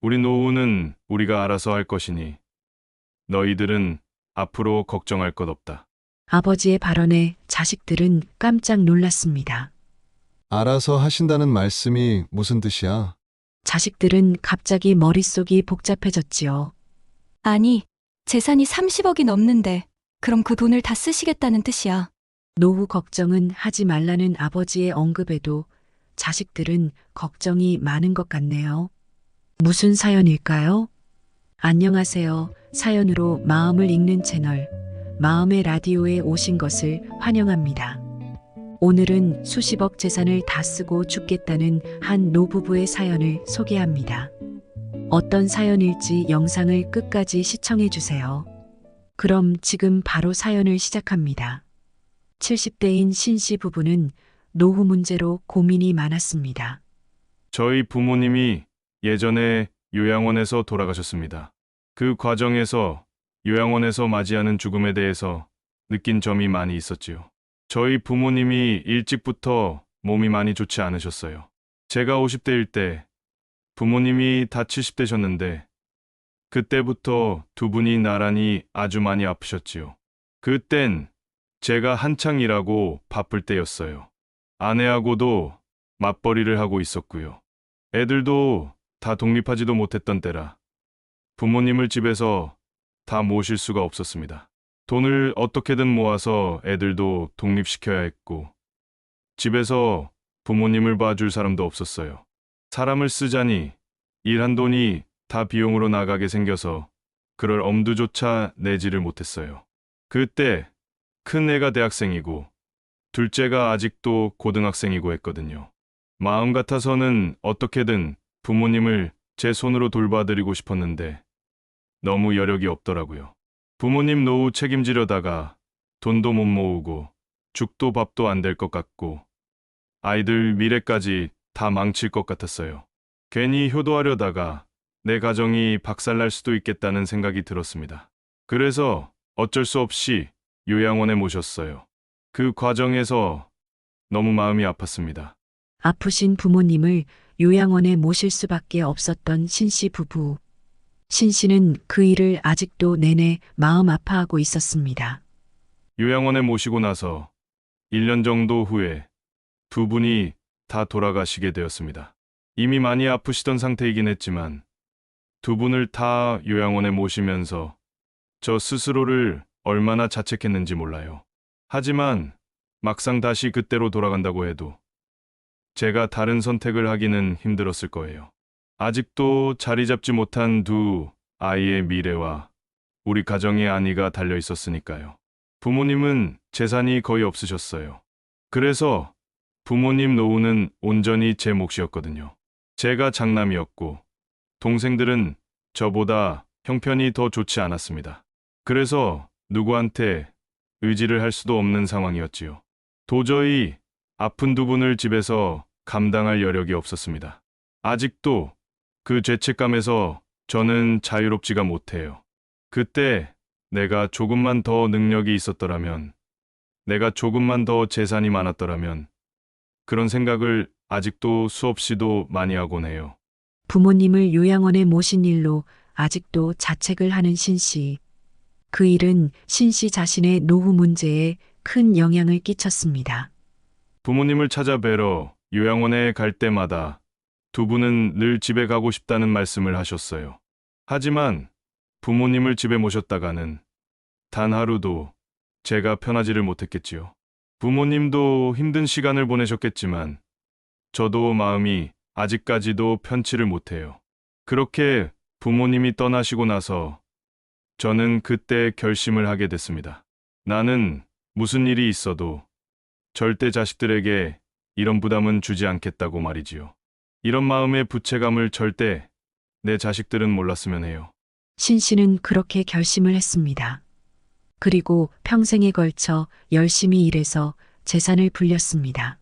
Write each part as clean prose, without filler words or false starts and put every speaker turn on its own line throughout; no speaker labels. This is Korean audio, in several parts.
우리 노후는 우리가 알아서 할 것이니 너희들은 앞으로 걱정할 것 없다.
아버지의 발언에 자식들은 깜짝 놀랐습니다.
알아서 하신다는 말씀이 무슨 뜻이야?
자식들은 갑자기 머릿속이 복잡해졌지요.
아니, 재산이 30억이 넘는데 그럼 그 돈을 다 쓰시겠다는 뜻이야.
노후 걱정은 하지 말라는 아버지의 언급에도 자식들은 걱정이 많은 것 같네요. 무슨 사연일까요? 안녕하세요. 사연으로 마음을 읽는 채널 마음의 라디오에 오신 것을 환영합니다. 오늘은 수십억 재산을 다 쓰고 죽겠다는 한 노부부의 사연을 소개합니다. 어떤 사연일지 영상을 끝까지 시청해 주세요. 그럼 지금 바로 사연을 시작합니다. 70대인 신씨 부부는 노후 문제로 고민이 많았습니다.
저희 부모님이 예전에 요양원에서 돌아가셨습니다. 그 과정에서 요양원에서 맞이하는 죽음에 대해서 느낀 점이 많이 있었지요. 저희 부모님이 일찍부터 몸이 많이 좋지 않으셨어요. 제가 50대일 때 부모님이 다 70대셨는데 그때부터 두 분이 나란히 아주 많이 아프셨지요. 그땐 제가 한창 일하고 바쁠 때였어요. 아내하고도 맞벌이를 하고 있었고요. 애들도 다 독립하지도 못했던 때라 부모님을 집에서 다 모실 수가 없었습니다. 돈을 어떻게든 모아서 애들도 독립시켜야 했고 집에서 부모님을 봐줄 사람도 없었어요. 사람을 쓰자니 일한 돈이 다 비용으로 나가게 생겨서 그럴 엄두조차 내지를 못했어요. 그때 큰 애가 대학생이고 둘째가 아직도 고등학생이고 했거든요. 마음 같아서는 어떻게든 부모님을 제 손으로 돌봐드리고 싶었는데 너무 여력이 없더라고요. 부모님 노후 책임지려다가 돈도 못 모으고 죽도 밥도 안 될 것 같고 아이들 미래까지 다 망칠 것 같았어요. 괜히 효도하려다가 내 가정이 박살날 수도 있겠다는 생각이 들었습니다. 그래서 어쩔 수 없이 요양원에 모셨어요. 그 과정에서 너무 마음이 아팠습니다.
아프신 부모님을 요양원에 모실 수밖에 없었던 신씨 부부. 신씨는 그 일을 아직도 내내 마음 아파하고 있었습니다.
요양원에 모시고 나서 1년 정도 후에 두 분이 다 돌아가시게 되었습니다. 이미 많이 아프시던 상태이긴 했지만 두 분을 다 요양원에 모시면서 저 스스로를 얼마나 자책했는지 몰라요. 하지만 막상 다시 그때로 돌아간다고 해도 제가 다른 선택을 하기는 힘들었을 거예요. 아직도 자리 잡지 못한 두 아이의 미래와 우리 가정의 안위가 달려 있었으니까요. 부모님은 재산이 거의 없으셨어요. 그래서 부모님 노후는 온전히 제 몫이었거든요. 제가 장남이었고 동생들은 저보다 형편이 더 좋지 않았습니다. 그래서 누구한테 의지를 할 수도 없는 상황이었지요. 도저히 아픈 두 분을 집에서 감당할 여력이 없었습니다. 아직도 그 죄책감에서 저는 자유롭지가 못해요. 그때 내가 조금만 더 능력이 있었더라면, 내가 조금만 더 재산이 많았더라면, 그런 생각을 아직도 수없이도 많이 하곤 해요.
부모님을 요양원에 모신 일로 아직도 자책을 하는 신씨. 그 일은 신씨 자신의 노후 문제에 큰 영향을 끼쳤습니다.
부모님을 찾아뵈러 요양원에 갈 때마다 두 분은 늘 집에 가고 싶다는 말씀을 하셨어요. 하지만 부모님을 집에 모셨다가는 단 하루도 제가 편하지를 못했겠지요. 부모님도 힘든 시간을 보내셨겠지만 저도 마음이 아직까지도 편치를 못해요. 그렇게 부모님이 떠나시고 나서 저는 그때 결심을 하게 됐습니다. 나는 무슨 일이 있어도 절대 자식들에게 이런 부담은 주지 않겠다고 말이지요. 이런 마음의 부채감을 절대 내 자식들은 몰랐으면 해요.
신씨는 그렇게 결심을 했습니다. 그리고 평생에 걸쳐 열심히 일해서 재산을 불렸습니다.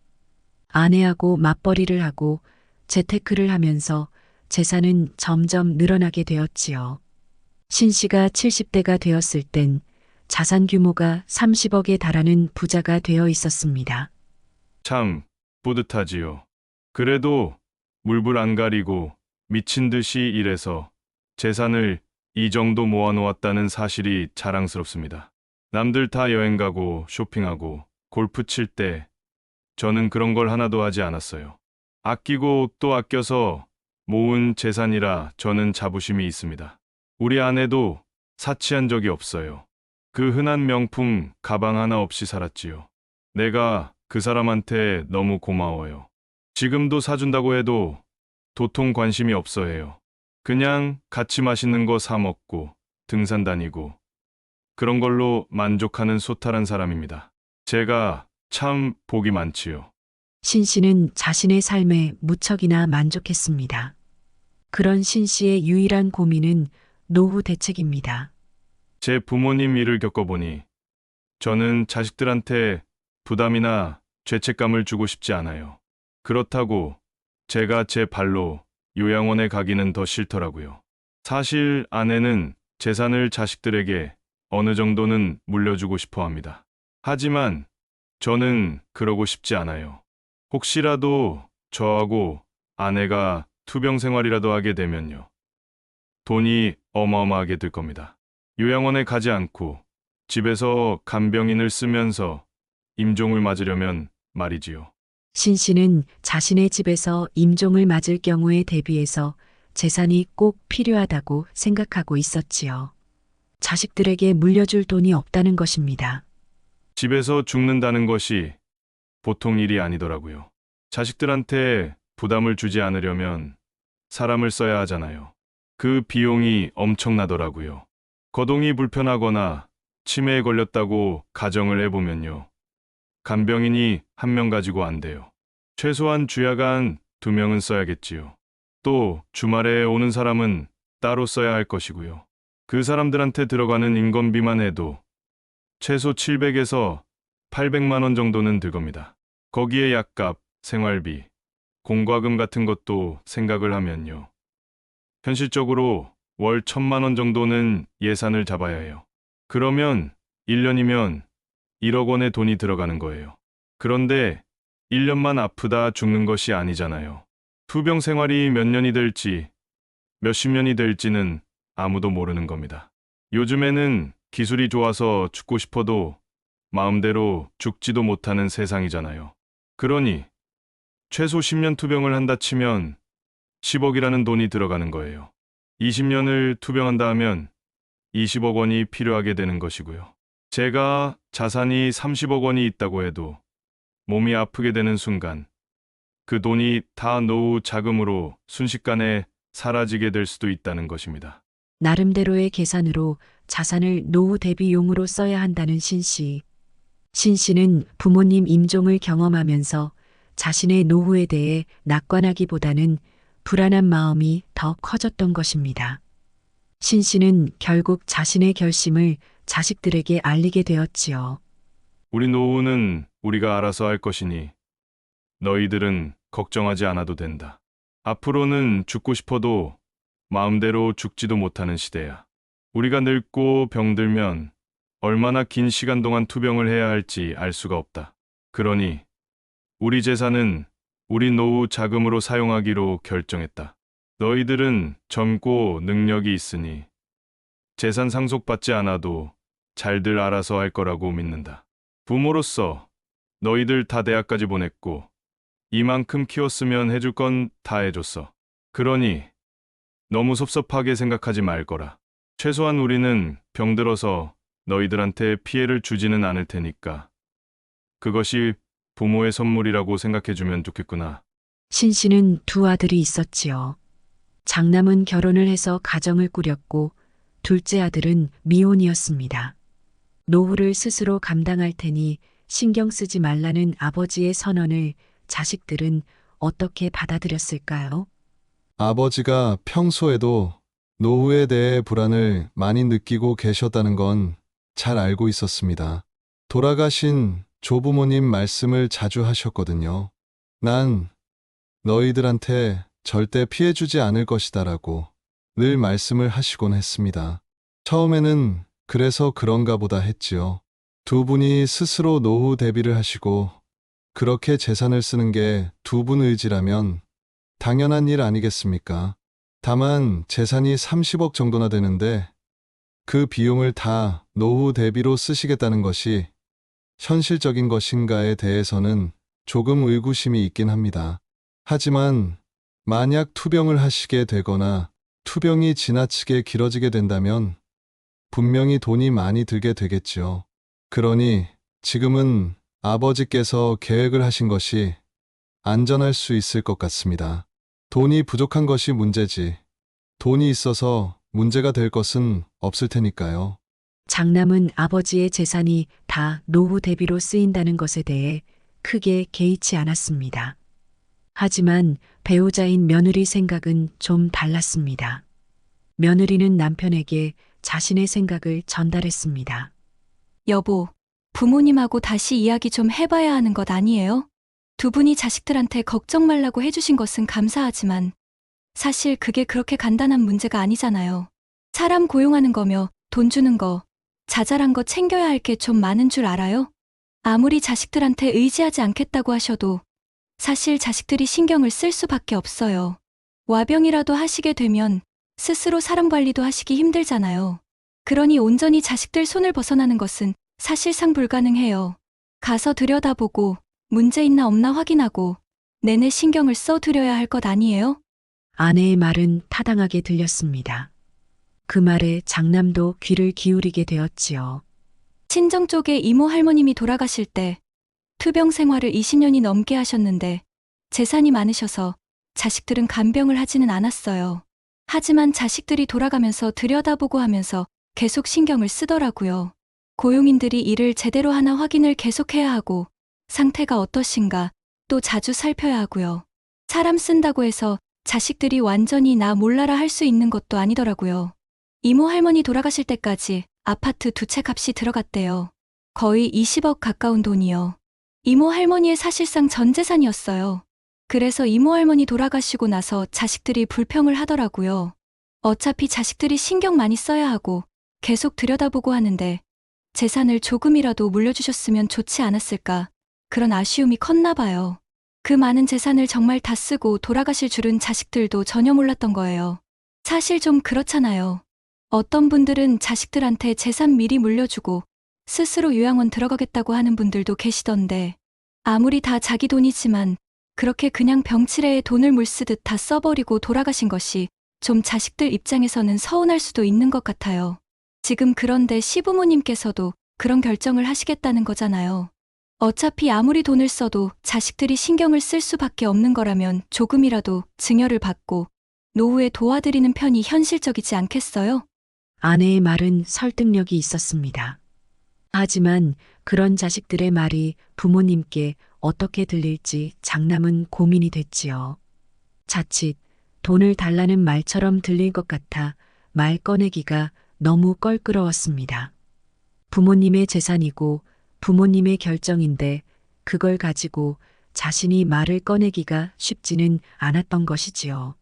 아내하고 맞벌이를 하고 재테크를 하면서 재산은 점점 늘어나게 되었지요. 신씨가 70대가 되었을 땐 자산 규모가 30억에 달하는 부자가 되어 있었습니다.
참 뿌듯하지요. 그래도 물불 안 가리고 미친 듯이 일해서 재산을 이 정도 모아놓았다는 사실이 자랑스럽습니다. 남들 다 여행 가고 쇼핑하고 골프 칠 때 저는 그런 걸 하나도 하지 않았어요. 아끼고 또 아껴서 모은 재산이라 저는 자부심이 있습니다. 우리 아내도 사치한 적이 없어요. 그 흔한 명품 가방 하나 없이 살았지요. 내가 그 사람한테 너무 고마워요. 지금도 사준다고 해도 도통 관심이 없어 해요. 그냥 같이 맛있는 거 사 먹고 등산 다니고 그런 걸로 만족하는 소탈한 사람입니다. 제가 참 복이 많지요.
신 씨는 자신의 삶에 무척이나 만족했습니다. 그런 신 씨의 유일한 고민은 노후 대책입니다.
제 부모님 일을 겪어보니 저는 자식들한테 부담이나 죄책감을 주고 싶지 않아요. 그렇다고 제가 제 발로 요양원에 가기는 더 싫더라고요. 사실 아내는 재산을 자식들에게 어느 정도는 물려주고 싶어 합니다. 하지만 저는 그러고 싶지 않아요. 혹시라도 저하고 아내가 투병 생활이라도 하게 되면요. 돈이 어마어마하게 들 겁니다. 요양원에 가지 않고 집에서 간병인을 쓰면서 임종을 맞으려면 말이지요.
신 씨는 자신의 집에서 임종을 맞을 경우에 대비해서 재산이 꼭 필요하다고 생각하고 있었지요. 자식들에게 물려줄 돈이 없다는 것입니다.
집에서 죽는다는 것이 보통 일이 아니더라고요. 자식들한테 부담을 주지 않으려면 사람을 써야 하잖아요. 그 비용이 엄청나더라고요. 거동이 불편하거나 치매에 걸렸다고 가정을 해보면요. 간병인이 1명 가지고 안 돼요. 최소한 주야간 2명은 써야겠지요. 또 주말에 오는 사람은 따로 써야 할 것이고요. 그 사람들한테 들어가는 인건비만 해도 최소 700에서 800만 원 정도는 들 겁니다. 거기에 약값, 생활비, 공과금 같은 것도 생각을 하면요. 현실적으로 월 1,000만 원 정도는 예산을 잡아야 해요. 그러면 1년이면 1억 원의 돈이 들어가는 거예요. 그런데 1년만 아프다 죽는 것이 아니잖아요. 투병 생활이 몇 년이 될지, 몇십 년이 될지는 아무도 모르는 겁니다. 요즘에는 기술이 좋아서 죽고 싶어도 마음대로 죽지도 못하는 세상이잖아요. 그러니 최소 10년 투병을 한다 치면 10억이라는 돈이 들어가는 거예요. 20년을 투병한다 하면 20억 원이 필요하게 되는 것이고요. 제가 자산이 30억 원이 있다고 해도 몸이 아프게 되는 순간 그 돈이 다 노후 자금으로 순식간에 사라지게 될 수도 있다는 것입니다.
나름대로의 계산으로 자산을 노후 대비용으로 써야 한다는 신 씨. 신 씨는 부모님 임종을 경험하면서 자신의 노후에 대해 낙관하기보다는 불안한 마음이 더 커졌던 것입니다. 신 씨는 결국 자신의 결심을 자식들에게 알리게 되었지요.
우리 노후는 우리가 알아서 할 것이니 너희들은 걱정하지 않아도 된다. 앞으로는 죽고 싶어도 마음대로 죽지도 못하는 시대야. 우리가 늙고 병들면 얼마나 긴 시간 동안 투병을 해야 할지 알 수가 없다. 그러니 우리 재산은 우리 노후 자금으로 사용하기로 결정했다. 너희들은 젊고 능력이 있으니 재산 상속받지 않아도 잘들 알아서 할 거라고 믿는다. 부모로서 너희들 다 대학까지 보냈고 이만큼 키웠으면 해줄 건 다 해줬어. 그러니 너무 섭섭하게 생각하지 말 거라. 최소한 우리는 병들어서 너희들한테 피해를 주지는 않을 테니까 그것이 부모의 선물이라고 생각해주면 좋겠구나.
신 씨는 2 아들이 있었지요. 장남은 결혼을 해서 가정을 꾸렸고 둘째 아들은 미혼이었습니다. 노후를 스스로 감당할 테니 신경 쓰지 말라는 아버지의 선언을 자식들은 어떻게 받아들였을까요?
아버지가 평소에도 노후에 대해 불안을 많이 느끼고 계셨다는 건 잘 알고 있었습니다. 돌아가신 조부모님 말씀을 자주 하셨거든요. 난 너희들한테 절대 피해주지 않을 것이다라고 늘 말씀을 하시곤 했습니다. 처음에는 그래서 그런가 보다 했지요. 2분이 스스로 노후 대비를 하시고 그렇게 재산을 쓰는 게 2분 의지라면 당연한 일 아니겠습니까? 다만 재산이 30억 정도나 되는데 그 비용을 다 노후 대비로 쓰시겠다는 것이 현실적인 것인가에 대해서는 조금 의구심이 있긴 합니다. 하지만 만약 투병을 하시게 되거나 투병이 지나치게 길어지게 된다면 분명히 돈이 많이 들게 되겠지요. 그러니 지금은 아버지께서 계획을 하신 것이 안전할 수 있을 것 같습니다. 돈이 부족한 것이 문제지. 돈이 있어서 문제가 될 것은 없을 테니까요.
장남은 아버지의 재산이 다 노후 대비로 쓰인다는 것에 대해 크게 개의치 않았습니다. 하지만 배우자인 며느리 생각은 좀 달랐습니다. 며느리는 남편에게 자신의 생각을 전달했습니다.
여보, 부모님하고 다시 이야기 좀 해봐야 하는 것 아니에요? 두 분이 자식들한테 걱정 말라고 해주신 것은 감사하지만 사실 그게 그렇게 간단한 문제가 아니잖아요. 사람 고용하는 거며 돈 주는 거, 자잘한 거 챙겨야 할 게 좀 많은 줄 알아요? 아무리 자식들한테 의지하지 않겠다고 하셔도 사실 자식들이 신경을 쓸 수밖에 없어요. 와병이라도 하시게 되면 스스로 사람 관리도 하시기 힘들잖아요. 그러니 온전히 자식들 손을 벗어나는 것은 사실상 불가능해요. 가서 들여다보고 문제 있나 없나 확인하고 내내 신경을 써 드려야 할 것 아니에요?
아내의 말은 타당하게 들렸습니다. 그 말에 장남도 귀를 기울이게 되었지요.
친정 쪽에 이모 할머님이 돌아가실 때 투병 생활을 20년이 넘게 하셨는데 재산이 많으셔서 자식들은 간병을 하지는 않았어요. 하지만 자식들이 돌아가면서 들여다보고 하면서 계속 신경을 쓰더라고요. 고용인들이 일을 제대로 하나 확인을 계속해야 하고 상태가 어떠신가 또 자주 살펴야 하고요. 사람 쓴다고 해서 자식들이 완전히 나 몰라라 할 수 있는 것도 아니더라고요. 이모 할머니 돌아가실 때까지 아파트 2채 값이 들어갔대요. 거의 20억 가까운 돈이요. 이모 할머니의 사실상 전 재산이었어요. 그래서 이모 할머니 돌아가시고 나서 자식들이 불평을 하더라고요. 어차피 자식들이 신경 많이 써야 하고 계속 들여다보고 하는데 재산을 조금이라도 물려주셨으면 좋지 않았을까 그런 아쉬움이 컸나 봐요. 그 많은 재산을 정말 다 쓰고 돌아가실 줄은 자식들도 전혀 몰랐던 거예요. 사실 좀 그렇잖아요. 어떤 분들은 자식들한테 재산 미리 물려주고 스스로 요양원 들어가겠다고 하는 분들도 계시던데 아무리 다 자기 돈이지만 그렇게 그냥 병치레에 돈을 물쓰듯 다 써버리고 돌아가신 것이 좀 자식들 입장에서는 서운할 수도 있는 것 같아요. 지금 그런데 시부모님께서도 그런 결정을 하시겠다는 거잖아요. 어차피 아무리 돈을 써도 자식들이 신경을 쓸 수밖에 없는 거라면 조금이라도 증여를 받고 노후에 도와드리는 편이 현실적이지 않겠어요?
아내의 말은 설득력이 있었습니다. 하지만 그런 자식들의 말이 부모님께 어떻게 들릴지 장남은 고민이 됐지요. 자칫 돈을 달라는 말처럼 들릴 것 같아 말 꺼내기가 너무 껄끄러웠습니다. 부모님의 재산이고 부모님의 결정인데 그걸 가지고 자신이 말을 꺼내기가 쉽지는 않았던 것이지요.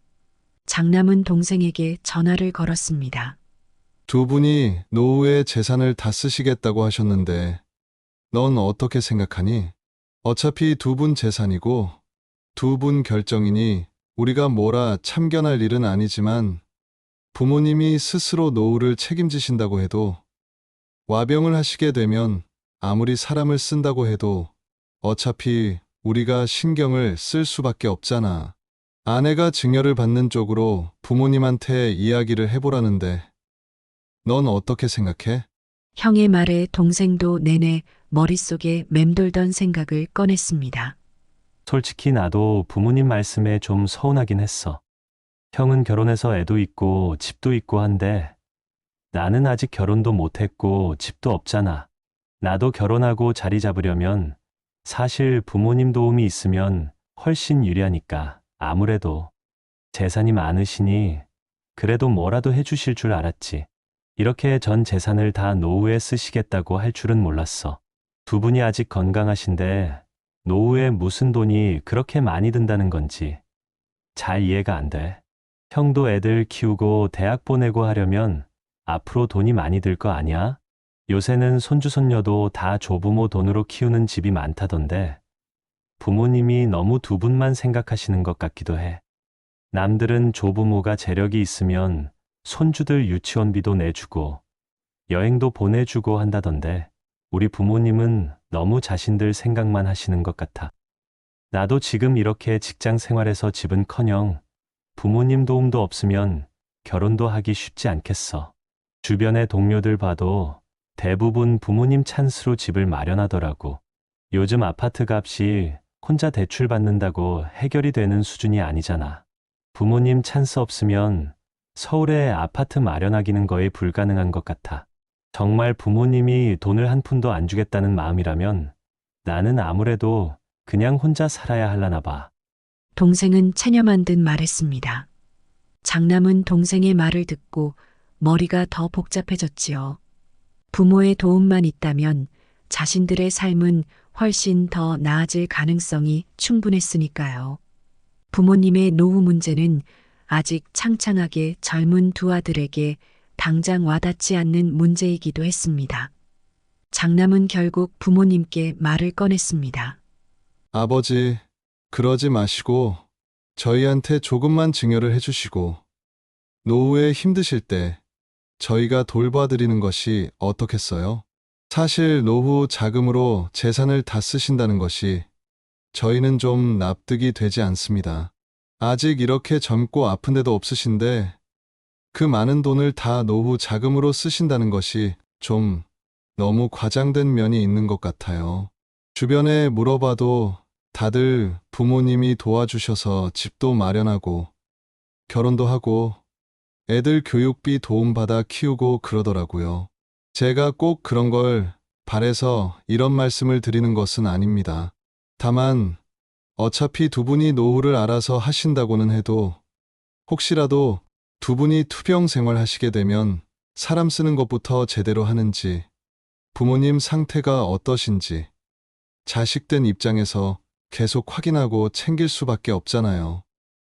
장남은 동생에게 전화를 걸었습니다.
두 분이 노후에 재산을 다 쓰시겠다고 하셨는데 넌 어떻게 생각하니? 어차피 두 분 재산이고 두 분 결정이니 우리가 뭐라 참견할 일은 아니지만 부모님이 스스로 노후를 책임지신다고 해도 와병을 하시게 되면 아무리 사람을 쓴다고 해도 어차피 우리가 신경을 쓸 수밖에 없잖아. 아내가 증여를 받는 쪽으로 부모님한테 이야기를 해보라는데 넌 어떻게 생각해?
형의 말에 동생도 내내 머릿속에 맴돌던 생각을 꺼냈습니다.
솔직히 나도 부모님 말씀에 좀 서운하긴 했어. 형은 결혼해서 애도 있고 집도 있고 한데 나는 아직 결혼도 못했고 집도 없잖아. 나도 결혼하고 자리 잡으려면 사실 부모님 도움이 있으면 훨씬 유리하니까 아무래도 재산이 많으시니 그래도 뭐라도 해주실 줄 알았지. 이렇게 전 재산을 다 노후에 쓰시겠다고 할 줄은 몰랐어. 두 분이 아직 건강하신데 노후에 무슨 돈이 그렇게 많이 든다는 건지 잘 이해가 안 돼. 형도 애들 키우고 대학 보내고 하려면 앞으로 돈이 많이 들 거 아니야? 요새는 손주 손녀도 다 조부모 돈으로 키우는 집이 많다던데 부모님이 너무 두 분만 생각하시는 것 같기도 해. 남들은 조부모가 재력이 있으면 손주들 유치원비도 내주고 여행도 보내주고 한다던데 우리 부모님은 너무 자신들 생각만 하시는 것 같아. 나도 지금 이렇게 직장 생활에서 집은커녕 부모님 도움도 없으면 결혼도 하기 쉽지 않겠어. 주변의 동료들 봐도 대부분 부모님 찬스로 집을 마련하더라고. 요즘 아파트 값이 혼자 대출 받는다고 해결이 되는 수준이 아니잖아. 부모님 찬스 없으면 서울에 아파트 마련하기는 거의 불가능한 것 같아. 정말 부모님이 돈을 한 푼도 안 주겠다는 마음이라면 나는 아무래도 그냥 혼자 살아야 할라나 봐.
동생은 체념한 듯 말했습니다. 장남은 동생의 말을 듣고 머리가 더 복잡해졌지요. 부모의 도움만 있다면 자신들의 삶은 훨씬 더 나아질 가능성이 충분했으니까요. 부모님의 노후 문제는 아직 창창하게 젊은 두 아들에게 당장 와닿지 않는 문제이기도 했습니다. 장남은 결국 부모님께 말을 꺼냈습니다.
아버지, 그러지 마시고 저희한테 조금만 증여를 해주시고 노후에 힘드실 때 저희가 돌봐드리는 것이 어떻겠어요? 사실 노후 자금으로 재산을 다 쓰신다는 것이 저희는 좀 납득이 되지 않습니다. 아직 이렇게 젊고 아픈 데도 없으신데 그 많은 돈을 다 노후 자금으로 쓰신다는 것이 좀 너무 과장된 면이 있는 것 같아요. 주변에 물어봐도 다들 부모님이 도와주셔서 집도 마련하고 결혼도 하고 애들 교육비 도움받아 키우고 그러더라고요. 제가 꼭 그런 걸 바래서 이런 말씀을 드리는 것은 아닙니다. 다만 어차피 두 분이 노후를 알아서 하신다고는 해도 혹시라도 두 분이 투병 생활하시게 되면 사람 쓰는 것부터 제대로 하는지 부모님 상태가 어떠신지 자식된 입장에서 계속 확인하고 챙길 수밖에 없잖아요.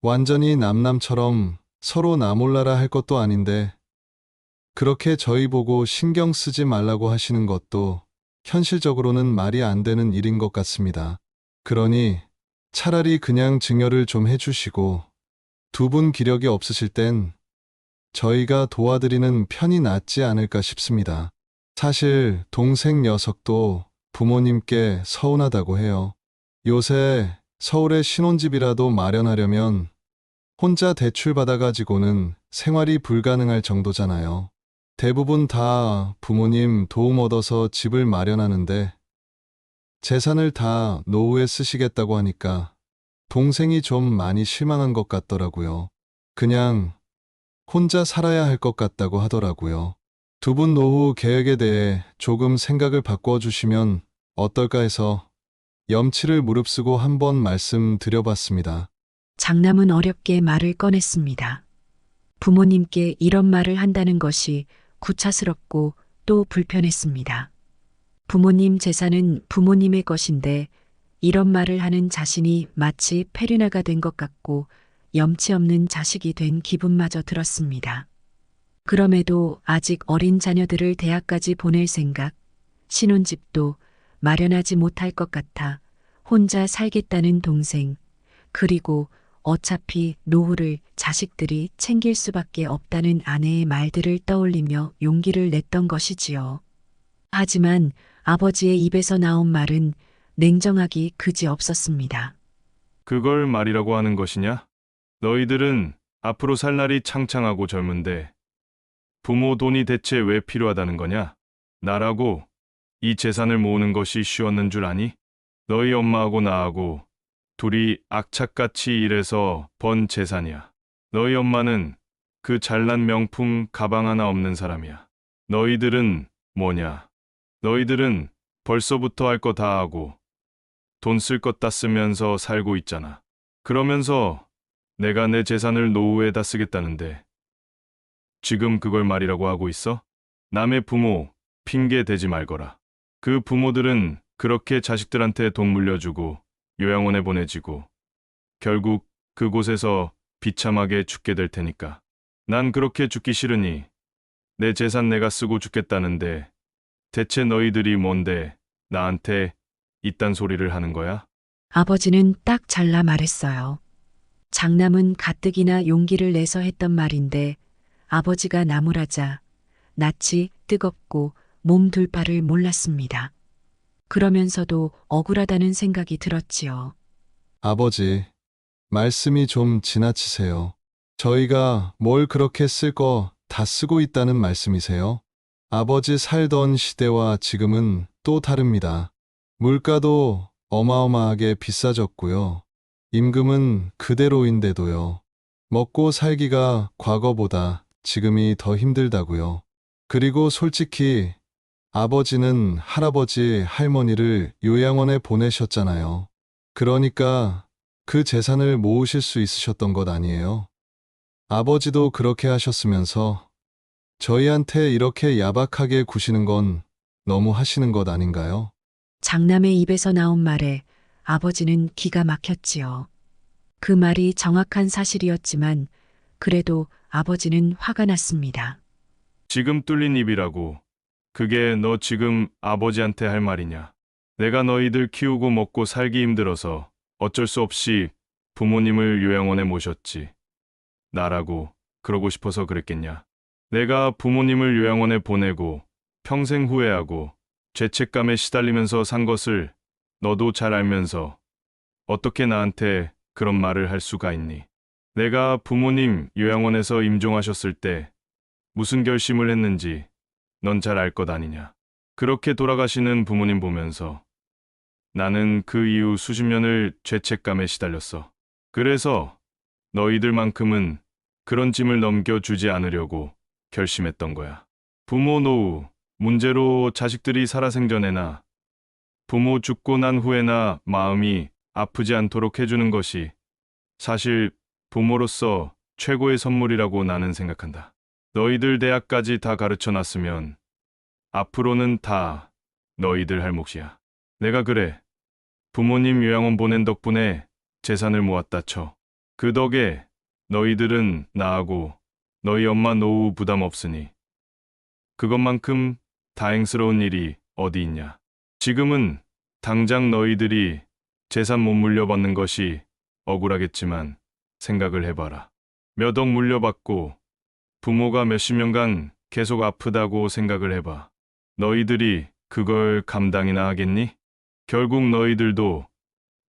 완전히 남남처럼 서로 나 몰라라 할 것도 아닌데 그렇게 저희 보고 신경 쓰지 말라고 하시는 것도 현실적으로는 말이 안 되는 일인 것 같습니다. 그러니 차라리 그냥 증여를 좀 해주시고 두 분 기력이 없으실 땐 저희가 도와드리는 편이 낫지 않을까 싶습니다. 사실 동생 녀석도 부모님께 서운하다고 해요. 요새 서울에 신혼집이라도 마련하려면 혼자 대출 받아가지고는 생활이 불가능할 정도잖아요. 대부분 다 부모님 도움 얻어서 집을 마련하는데 재산을 다 노후에 쓰시겠다고 하니까 동생이 좀 많이 실망한 것 같더라고요. 그냥 혼자 살아야 할 것 같다고 하더라고요. 두 분 노후 계획에 대해 조금 생각을 바꿔주시면 어떨까 해서 염치를 무릅쓰고 한번 말씀드려봤습니다.
장남은 어렵게 말을 꺼냈습니다. 부모님께 이런 말을 한다는 것이 구차스럽고 또 불편했습니다. 부모님 재산은 부모님의 것인데 이런 말을 하는 자신이 마치 페르나가 된 것 같고 염치 없는 자식이 된 기분마저 들었습니다. 그럼에도 아직 어린 자녀들을 대학까지 보낼 생각, 신혼집도 마련하지 못할 것 같아 혼자 살겠다는 동생, 그리고 어차피 노후를 자식들이 챙길 수밖에 없다는 아내의 말들을 떠올리며 용기를 냈던 것이지요. 하지만 아버지의 입에서 나온 말은 냉정하기 그지없었습니다.
그걸 말이라고 하는 것이냐? 너희들은 앞으로 살 날이 창창하고 젊은데 부모 돈이 대체 왜 필요하다는 거냐? 나라고 이 재산을 모으는 것이 쉬웠는 줄 아니? 너희 엄마하고 나하고 둘이 악착같이 일해서 번 재산이야. 너희 엄마는 그 잘난 명품 가방 하나 없는 사람이야. 너희들은 뭐냐? 너희들은 벌써부터 할 거 다 하고 돈 쓸 것 다 쓰면서 살고 있잖아. 그러면서 내가 내 재산을 노후에다 쓰겠다는데 지금 그걸 말이라고 하고 있어? 남의 부모 핑계 대지 말거라. 그 부모들은 그렇게 자식들한테 돈 물려주고 요양원에 보내지고 결국 그곳에서 비참하게 죽게 될 테니까. 난 그렇게 죽기 싫으니 내 재산 내가 쓰고 죽겠다는데 대체 너희들이 뭔데 나한테 이딴 소리를 하는 거야?
아버지는 딱 잘라 말했어요. 장남은 가뜩이나 용기를 내서 했던 말인데 아버지가 나무라자 낯이 뜨겁고 몸 둘 바를 몰랐습니다. 그러면서도 억울하다는 생각이 들었지요.
아버지, 말씀이 좀 지나치세요. 저희가 뭘 그렇게 쓸 거 다 쓰고 있다는 말씀이세요? 아버지 살던 시대와 지금은 또 다릅니다. 물가도 어마어마하게 비싸졌고요. 임금은 그대로인데도요. 먹고 살기가 과거보다 지금이 더 힘들다고요. 그리고 솔직히 아버지는 할아버지, 할머니를 요양원에 보내셨잖아요. 그러니까 그 재산을 모으실 수 있으셨던 것 아니에요? 아버지도 그렇게 하셨으면서 저희한테 이렇게 야박하게 구시는 건 너무 하시는 것 아닌가요?
장남의 입에서 나온 말에 아버지는 기가 막혔지요. 그 말이 정확한 사실이었지만 그래도 아버지는 화가 났습니다.
지금 뚫린 입이라고. 그게 너 지금 아버지한테 할 말이냐? 내가 너희들 키우고 먹고 살기 힘들어서 어쩔 수 없이 부모님을 요양원에 모셨지. 나라고 그러고 싶어서 그랬겠냐? 내가 부모님을 요양원에 보내고 평생 후회하고 죄책감에 시달리면서 산 것을 너도 잘 알면서 어떻게 나한테 그런 말을 할 수가 있니? 내가 부모님 요양원에서 임종하셨을 때 무슨 결심을 했는지 넌 잘 알 것 아니냐? 그렇게 돌아가시는 부모님 보면서 나는 그 이후 수십 년을 죄책감에 시달렸어. 그래서 너희들만큼은 그런 짐을 넘겨주지 않으려고 결심했던 거야. 부모 노후, 문제로 자식들이 살아생전에나 부모 죽고 난 후에나 마음이 아프지 않도록 해주는 것이 사실 부모로서 최고의 선물이라고 나는 생각한다. 너희들 대학까지 다 가르쳐 놨으면 앞으로는 다 너희들 할 몫이야. 내가 그래. 부모님 요양원 보낸 덕분에 재산을 모았다 쳐. 그 덕에 너희들은 나하고 너희 엄마 노후 부담 없으니 그것만큼 다행스러운 일이 어디 있냐. 지금은 당장 너희들이 재산 못 물려받는 것이 억울하겠지만 생각을 해봐라. 몇 억 물려받고 부모가 몇십 년간 계속 아프다고 생각을 해봐. 너희들이 그걸 감당이나 하겠니? 결국 너희들도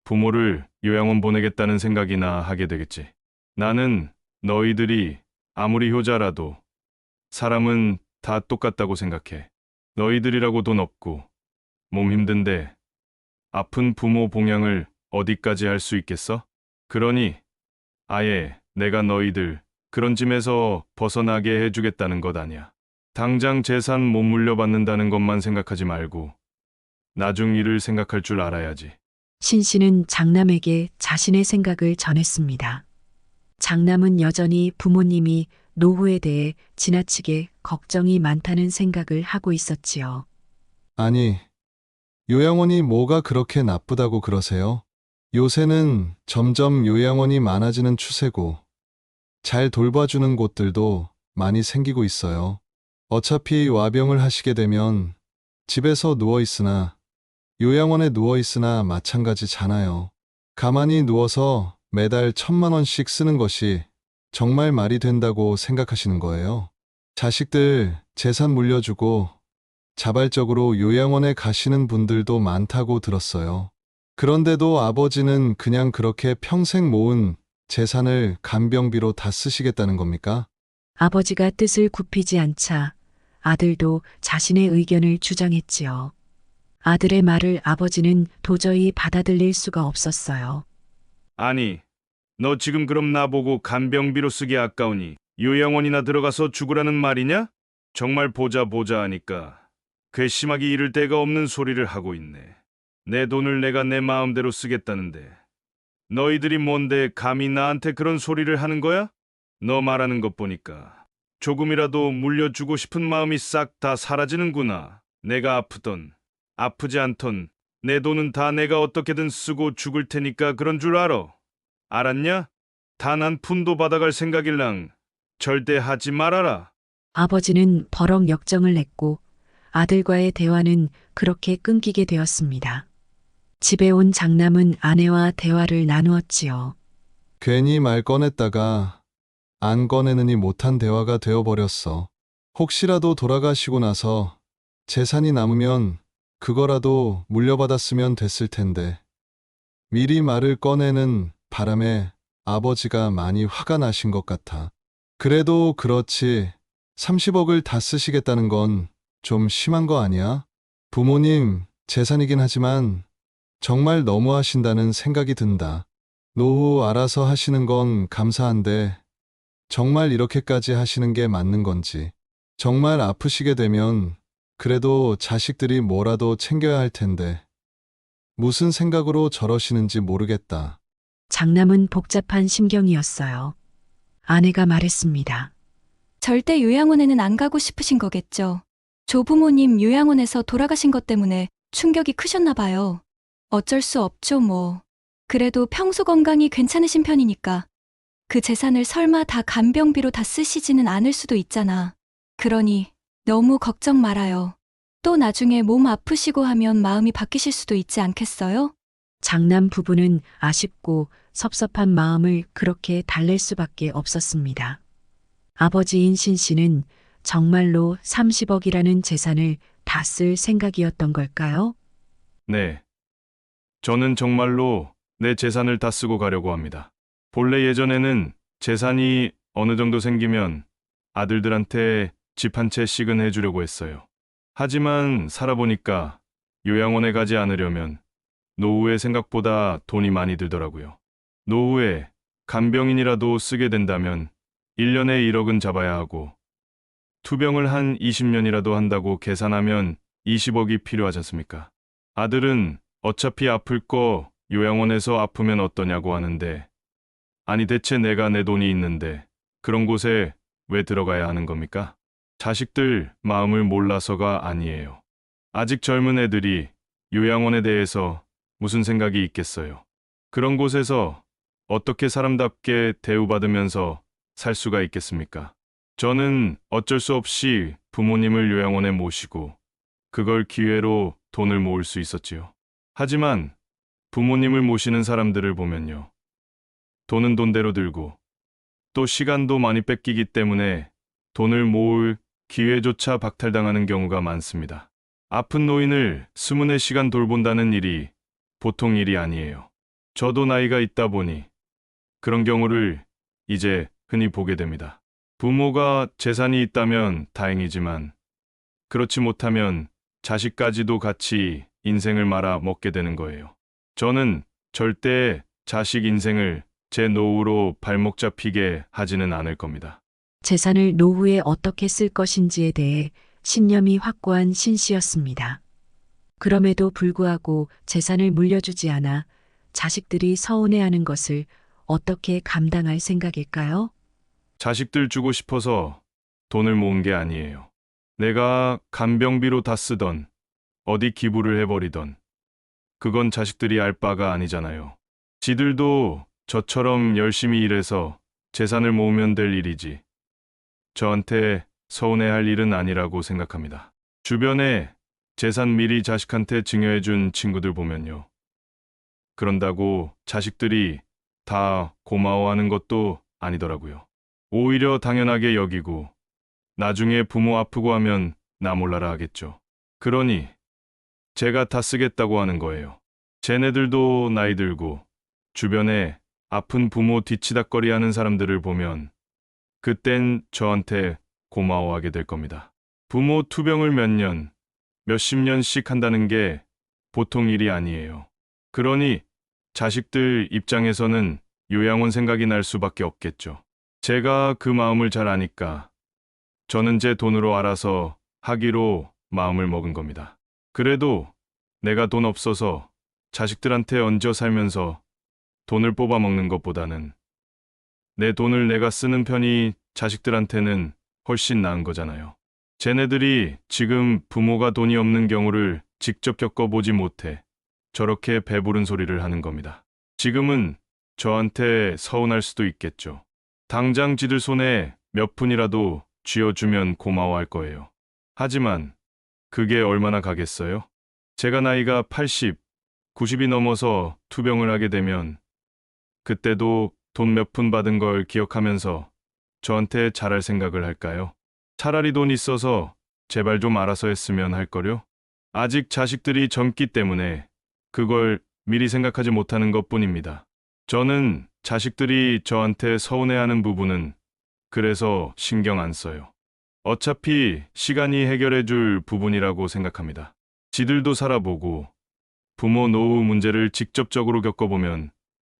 부모를 요양원 보내겠다는 생각이나 하게 되겠지. 나는 너희들이 아무리 효자라도 사람은 다 똑같다고 생각해. 너희들이라고 돈 없고 몸 힘든데 아픈 부모 봉양을 어디까지 할 수 있겠어? 그러니 아예 내가 너희들 그런 짐에서 벗어나게 해주겠다는 것 아니야. 당장 재산 못 물려받는다는 것만 생각하지 말고 나중 일을 생각할 줄 알아야지.
신 씨는 장남에게 자신의 생각을 전했습니다. 장남은 여전히 부모님이 노후에 대해 지나치게 걱정이 많다는 생각을 하고 있었지요.
아니, 요양원이 뭐가 그렇게 나쁘다고 그러세요? 요새는 점점 요양원이 많아지는 추세고 잘 돌봐주는 곳들도 많이 생기고 있어요. 어차피 와병을 하시게 되면 집에서 누워있으나 요양원에 누워있으나 마찬가지잖아요. 가만히 누워서 매달 1,000만 원씩 쓰는 것이 정말 말이 된다고 생각하시는 거예요? 자식들 재산 물려주고 자발적으로 요양원에 가시는 분들도 많다고 들었어요. 그런데도 아버지는 그냥 그렇게 평생 모은 재산을 간병비로 다 쓰시겠다는 겁니까?
아버지가 뜻을 굽히지 않자 아들도 자신의 의견을 주장했지요. 아들의 말을 아버지는 도저히 받아들일 수가 없었어요.
아니, 너 지금 그럼 나보고 간병비로 쓰기 아까우니 요양원이나 들어가서 죽으라는 말이냐? 정말 보자 하니까 괘씸하기 이를 데가 없는 소리를 하고 있네. 내 돈을 내가 내 마음대로 쓰겠다는데 너희들이 뭔데 감히 나한테 그런 소리를 하는 거야? 너 말하는 것 보니까 조금이라도 물려주고 싶은 마음이 싹 다 사라지는구나. 내가 아프던 아프지 않던 내 돈은 다 내가 어떻게든 쓰고 죽을 테니까 그런 줄 알아. 알았냐? 단 한 푼도 받아갈 생각일랑 절대 하지 말아라.
아버지는 버럭 역정을 냈고 아들과의 대화는 그렇게 끊기게 되었습니다. 집에 온 장남은 아내와 대화를 나누었지요.
괜히 말 꺼냈다가 안 꺼내느니 못한 대화가 되어버렸어. 혹시라도 돌아가시고 나서 재산이 남으면 그거라도 물려받았으면 됐을 텐데. 미리 말을 꺼내는 바람에 아버지가 많이 화가 나신 것 같아. 그래도 그렇지. 30억을 다 쓰시겠다는 건 좀 심한 거 아니야? 부모님 재산이긴 하지만 정말 너무하신다는 생각이 든다. 노후 알아서 하시는 건 감사한데 정말 이렇게까지 하시는 게 맞는 건지. 정말 아프시게 되면 그래도 자식들이 뭐라도 챙겨야 할 텐데. 무슨 생각으로 저러시는지 모르겠다.
장남은 복잡한 심경이었어요. 아내가 말했습니다.
절대 요양원에는 안 가고 싶으신 거겠죠. 조부모님 요양원에서 돌아가신 것 때문에 충격이 크셨나 봐요. 어쩔 수 없죠, 뭐. 그래도 평소 건강이 괜찮으신 편이니까. 그 재산을 설마 다 간병비로 다 쓰시지는 않을 수도 있잖아. 그러니 너무 걱정 말아요. 또 나중에 몸 아프시고 하면 마음이 바뀌실 수도 있지 않겠어요?
장남 부부는 아쉽고 섭섭한 마음을 그렇게 달랠 수밖에 없었습니다. 아버지인 신 씨는 정말로 30억이라는 재산을 다 쓸 생각이었던 걸까요?
네. 저는 정말로 내 재산을 다 쓰고 가려고 합니다. 본래 예전에는 재산이 어느 정도 생기면 아들들한테 집 한 채씩은 해주려고 했어요. 하지만 살아보니까 요양원에 가지 않으려면 노후에 생각보다 돈이 많이 들더라고요. 노후에 간병인이라도 쓰게 된다면 1년에 1억은 잡아야 하고 투병을 한 20년이라도 한다고 계산하면 20억이 필요하지 않습니까? 아들은 어차피 아플 거 요양원에서 아프면 어떠냐고 하는데 아니 대체 내가 내 돈이 있는데 그런 곳에 왜 들어가야 하는 겁니까? 자식들 마음을 몰라서가 아니에요. 아직 젊은 애들이 요양원에 대해서 무슨 생각이 있겠어요. 그런 곳에서 어떻게 사람답게 대우받으면서 살 수가 있겠습니까? 저는 어쩔 수 없이 부모님을 요양원에 모시고 그걸 기회로 돈을 모을 수 있었지요. 하지만 부모님을 모시는 사람들을 보면요. 돈은 돈대로 들고 또 시간도 많이 뺏기기 때문에 돈을 모을 기회조차 박탈당하는 경우가 많습니다. 아픈 노인을 24시간 돌본다는 일이 보통 일이 아니에요. 저도 나이가 있다 보니 그런 경우를 이제 흔히 보게 됩니다. 부모가 재산이 있다면 다행이지만 그렇지 못하면 자식까지도 같이 인생을 말아 먹게 되는 거예요. 저는 절대 자식 인생을 제 노후로 발목 잡히게 하지는 않을 겁니다.
재산을 노후에 어떻게 쓸 것인지에 대해 신념이 확고한 신 씨였습니다. 그럼에도 불구하고 재산을 물려주지 않아 자식들이 서운해하는 것을 어떻게 감당할 생각일까요?
자식들 주고 싶어서 돈을 모은 게 아니에요. 내가 간병비로 다 쓰던 어디 기부를 해버리던 그건 자식들이 알 바가 아니잖아요. 지들도 저처럼 열심히 일해서 재산을 모으면 될 일이지. 저한테 서운해할 일은 아니라고 생각합니다. 주변에 재산 미리 자식한테 증여해준 친구들 보면요. 그런다고 자식들이 다 고마워하는 것도 아니더라고요. 오히려 당연하게 여기고 나중에 부모 아프고 하면 나 몰라라 하겠죠. 그러니 제가 다 쓰겠다고 하는 거예요. 쟤네들도 나이 들고 주변에 아픈 부모 뒤치다꺼리 하는 사람들을 보면 그땐 저한테 고마워하게 될 겁니다. 부모 투병을 몇 년, 몇십 년씩 한다는 게 보통 일이 아니에요. 그러니 자식들 입장에서는 요양원 생각이 날 수밖에 없겠죠. 제가 그 마음을 잘 아니까 저는 제 돈으로 알아서 하기로 마음을 먹은 겁니다. 그래도 내가 돈 없어서 자식들한테 얹어 살면서 돈을 뽑아 먹는 것보다는 내 돈을 내가 쓰는 편이 자식들한테는 훨씬 나은 거잖아요. 쟤네들이 지금 부모가 돈이 없는 경우를 직접 겪어보지 못해 저렇게 배부른 소리를 하는 겁니다. 지금은 저한테 서운할 수도 있겠죠. 당장 지들 손에 몇 푼이라도 쥐어주면 고마워할 거예요. 하지만 그게 얼마나 가겠어요? 제가 나이가 80, 90이 넘어서 투병을 하게 되면 그때도 돈 몇 푼 받은 걸 기억하면서 저한테 잘할 생각을 할까요? 차라리 돈 있어서 제발 좀 알아서 했으면 할 거요? 아직 자식들이 젊기 때문에 그걸 미리 생각하지 못하는 것뿐입니다. 저는 자식들이 저한테 서운해하는 부분은 그래서 신경 안 써요. 어차피 시간이 해결해 줄 부분이라고 생각합니다. 지들도 살아보고 부모 노후 문제를 직접적으로 겪어보면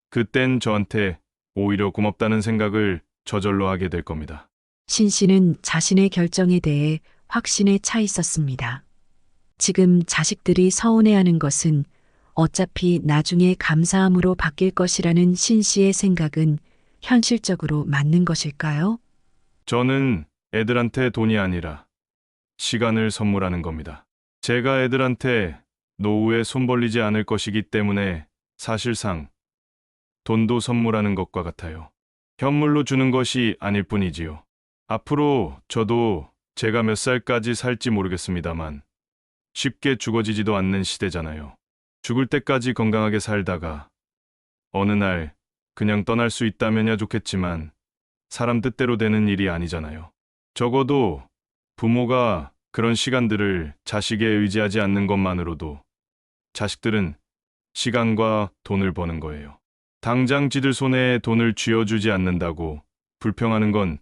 그땐 저한테 오히려 고맙다는 생각을 저절로 하게 될 겁니다.
신 씨는 자신의 결정에 대해 확신에 차 있었습니다. 지금 자식들이 서운해하는 것은 어차피 나중에 감사함으로 바뀔 것이라는 신 씨의 생각은 현실적으로 맞는 것일까요?
저는 애들한테 돈이 아니라 시간을 선물하는 겁니다. 제가 애들한테 노후에 손 벌리지 않을 것이기 때문에 사실상 돈도 선물하는 것과 같아요. 현물로 주는 것이 아닐 뿐이지요. 앞으로 저도 제가 몇 살까지 살지 모르겠습니다만 쉽게 죽어지지도 않는 시대잖아요. 죽을 때까지 건강하게 살다가 어느 날 그냥 떠날 수 있다면야 좋겠지만 사람 뜻대로 되는 일이 아니잖아요. 적어도 부모가 그런 시간들을 자식에 의지하지 않는 것만으로도 자식들은 시간과 돈을 버는 거예요. 당장 지들 손에 돈을 쥐어주지 않는다고 불평하는 건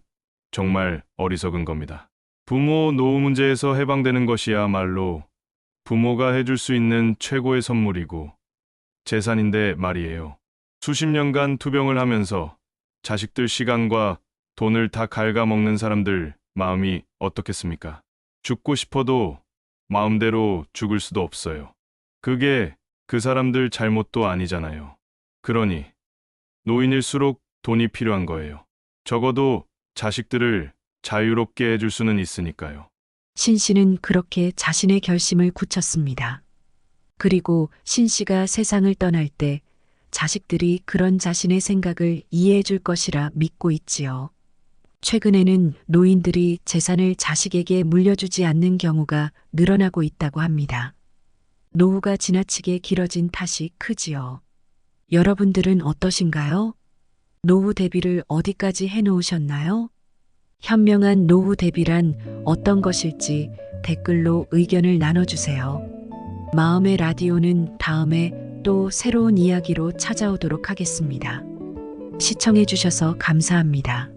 정말 어리석은 겁니다. 부모 노후 문제에서 해방되는 것이야말로 부모가 해줄 수 있는 최고의 선물이고 재산인데 말이에요. 수십 년간 투병을 하면서 자식들 시간과 돈을 다 갉아먹는 사람들 마음이 어떻겠습니까? 죽고 싶어도 마음대로 죽을 수도 없어요. 그게 그 사람들 잘못도 아니잖아요. 그러니 노인일수록 돈이 필요한 거예요. 적어도 자식들을 자유롭게 해줄 수는 있으니까요.
신 씨는 그렇게 자신의 결심을 굳혔습니다. 그리고 신 씨가 세상을 떠날 때 자식들이 그런 자신의 생각을 이해해 줄 것이라 믿고 있지요. 최근에는 노인들이 재산을 자식에게 물려주지 않는 경우가 늘어나고 있다고 합니다. 노후가 지나치게 길어진 탓이 크지요. 여러분들은 어떠신가요? 노후 대비를 어디까지 해놓으셨나요? 현명한 노후 대비란 어떤 것일지 댓글로 의견을 나눠주세요. 마음의 라디오는 다음에 또 새로운 이야기로 찾아오도록 하겠습니다. 시청해주셔서 감사합니다.